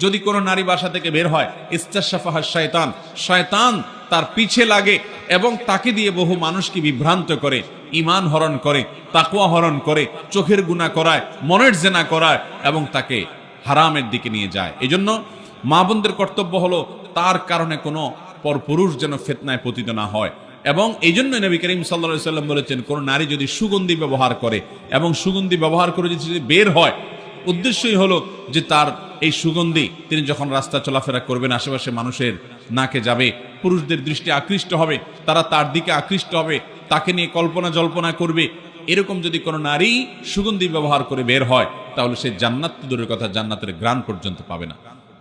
যদি কোনো নারী বাসা থেকে বের হয়, ইস্তাশাফাহা শয়তান, শয়তান তার পিছে লাগে এবং তাকে দিয়ে বহু মানুষকে বিভ্রান্ত করে, ঈমান হরণ করে, তাকওয়া হরণ করে, চোখের গুনাহ করায়, মনের জেনা করায় এবং তাকে হারামের দিকে নিয়ে যায়। এজন্য মা বোনদের কর্তব্য হলো তার কারণে কোনো পরপুরুষ যেন ফিতনায় পতিত না হয়। এবং এই জন্য নবী করিম সাল্লাল্লাহু আলাইহি সাল্লাম বলেছেন, কোন নারী যদি সুগন্ধি ব্যবহার করে এবং সুগন্ধি ব্যবহার করে যদি বের হয়, উদ্দেশ্যই হলো যে তার এই সুগন্ধি তিনি যখন রাস্তা চলাফেরা করবেন, আশেপাশে মানুষের নাকে যাবে, পুরুষদের দৃষ্টি আকৃষ্ট হবে, তারা তার দিকে আকৃষ্ট হবে, তাকে নিয়ে কল্পনা জল্পনা করবে। এরকম যদি কোনো নারী সুগন্ধি ব্যবহার করে বের হয়, তাহলে সে জান্নাত তো দূরের কথা, জান্নাতের ঘ্রাণ পর্যন্ত পাবে না।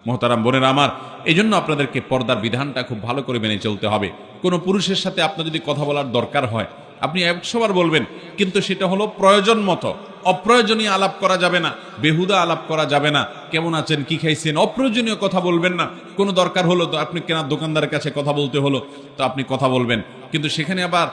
মোহতারাম বোনেরা আমার, এই জন্য আপনাদেরকে পর্দার বিধানটা খুব ভালো করে মেনে চলতে হবে। কোনো পুরুষের সাথে আপনার যদি কথা বলার দরকার হয়, আপনি 100 বার বলবেন, কিন্তু সেটা হলো প্রয়োজন মতো। অপ্রয়োজনীয় আলাপ করা যাবে না, বেহুদা আলাপ করা যাবে না। কেমন আছেন, কি খাইছেন, অপ্রয়োজনীয় কথা বলবেন না। কোনো দরকার হলো তো আপনি কেনার দোকানদারের কাছে কথা বলতে হলো তো আপনি কথা বলবেন, কিন্তু সেখানে আবার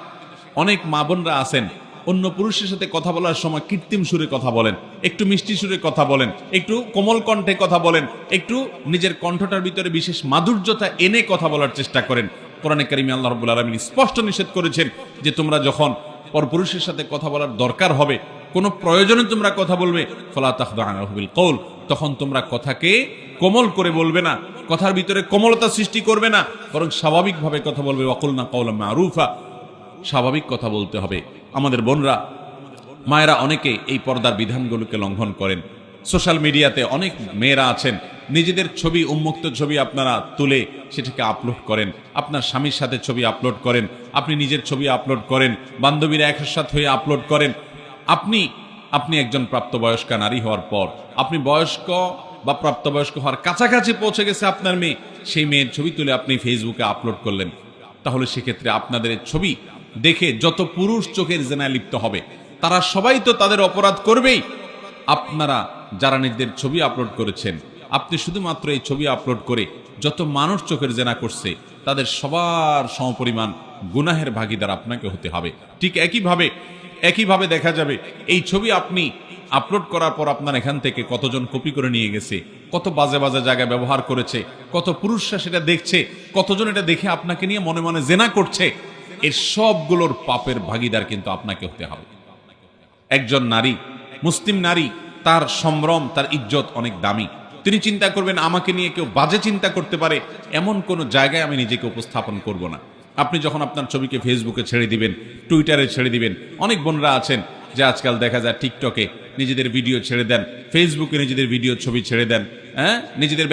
অনেক মা বোনরা আছেন অন্য পুরুষের সাথে কথা বলার সময় কৃত্রিম সুরে কথা বলেন, একটু মিষ্টি সুরে কথা বলেন, একটু কোমল কণ্ঠে কথা বলেন, একটু নিজের কণ্ঠটার ভিতরে বিশেষ মাধুর্যতা এনে কথা বলার চেষ্টা করেন। কোরআনে কারিমে আল্লাহ রাব্বুল আলামিন স্পষ্ট নিষেধ করেছেন যে তোমরা যখন পরপুরুষের সাথে কথা বলার দরকার হবে, কোনো প্রয়োজনে তোমরা কথা বলবে, ফালা তাখদা'না বিল কওল, তখন তোমরা কথাকে কোমল করে বলবে না, কথার ভিতরে কোমলতা সৃষ্টি করবে না, বরং স্বাভাবিকভাবে কথা বলবে। ওয়াকুলনা কাওলাম মারুফা, স্বাভাবিক কথা বলতে হবে। আমাদের বোনরা, মায়েরা অনেকে এই পর্দার বিধানগুলোকে লঙ্ঘন করেন। সোশ্যাল মিডিয়াতে অনেক মেয়েরা আছেন, নিজেদের ছবি, উন্মুক্ত ছবি আপনারা তুলে সেটাকে আপলোড করেন, আপনার স্বামীর সাথে ছবি আপলোড করেন, আপনি নিজের ছবি আপলোড করেন, বান্ধবীরা একসাথে হয়ে আপলোড করেন। আপনি একজন প্রাপ্তবয়স্কা নারী হওয়ার পর, আপনি বয়স্ক বা প্রাপ্তবয়স্ক হওয়ার কাছাকাছি পৌঁছে গেছে আপনার মেয়ে, সেই মেয়ের ছবি তুলে আপনি ফেসবুকে আপলোড করলেন, তাহলে সেক্ষেত্রে আপনাদের ছবি দেখে যত পুরুষ চোখের জেনায় লিপ্ত হবে, তারা সবাই তো তাদের অপরাধ করবেই। আপনারা যারা নিজেদের ছবি আপলোড করেছেন, আপনি শুধুমাত্র এই ছবি আপলোড করে যত মানুষ চোখের জেনা করছে, তাদের সবার সমপরিমাণ গুনাহের ভাগীদার আপনাকে হতে হবে। ঠিক একইভাবে দেখা যাবে এই ছবি আপনি আপলোড করার পর আপনার এখান থেকে কতজন কপি করে নিয়ে গেছে, কত বাজে বাজে জায়গায় ব্যবহার করেছে, কত পুরুষরা সেটা দেখছে, কতজন এটা দেখে আপনাকে নিয়ে মনে মনে জেনা করছে, এর সবগুলোর পাপের ভাগীদার কিন্তু আপনাকে হতে হবে। একজন নারী, মুসলিম নারী, তার সম্ভ্রম, তার ইজ্জত অনেক দামি। তিনি চিন্তা করবেন আমাকে নিয়ে কেউ বাজে চিন্তা করতে পারে, এমন কোন জায়গায় আমি নিজেকে উপস্থাপন করব না। আপনি যখন আপনার ছবিকে ফেসবুকে ছেড়ে দিবেন, টুইটারে ছেড়ে দিবেন, অনেক বোনরা আছেন যে আজকাল দেখা যায় টিকটকে নিজেদের ভিডিও ছেড়ে দেন, ফেসবুকে নিজেদের ভিডিও ছবি ছেড়ে দেন, নিজেদের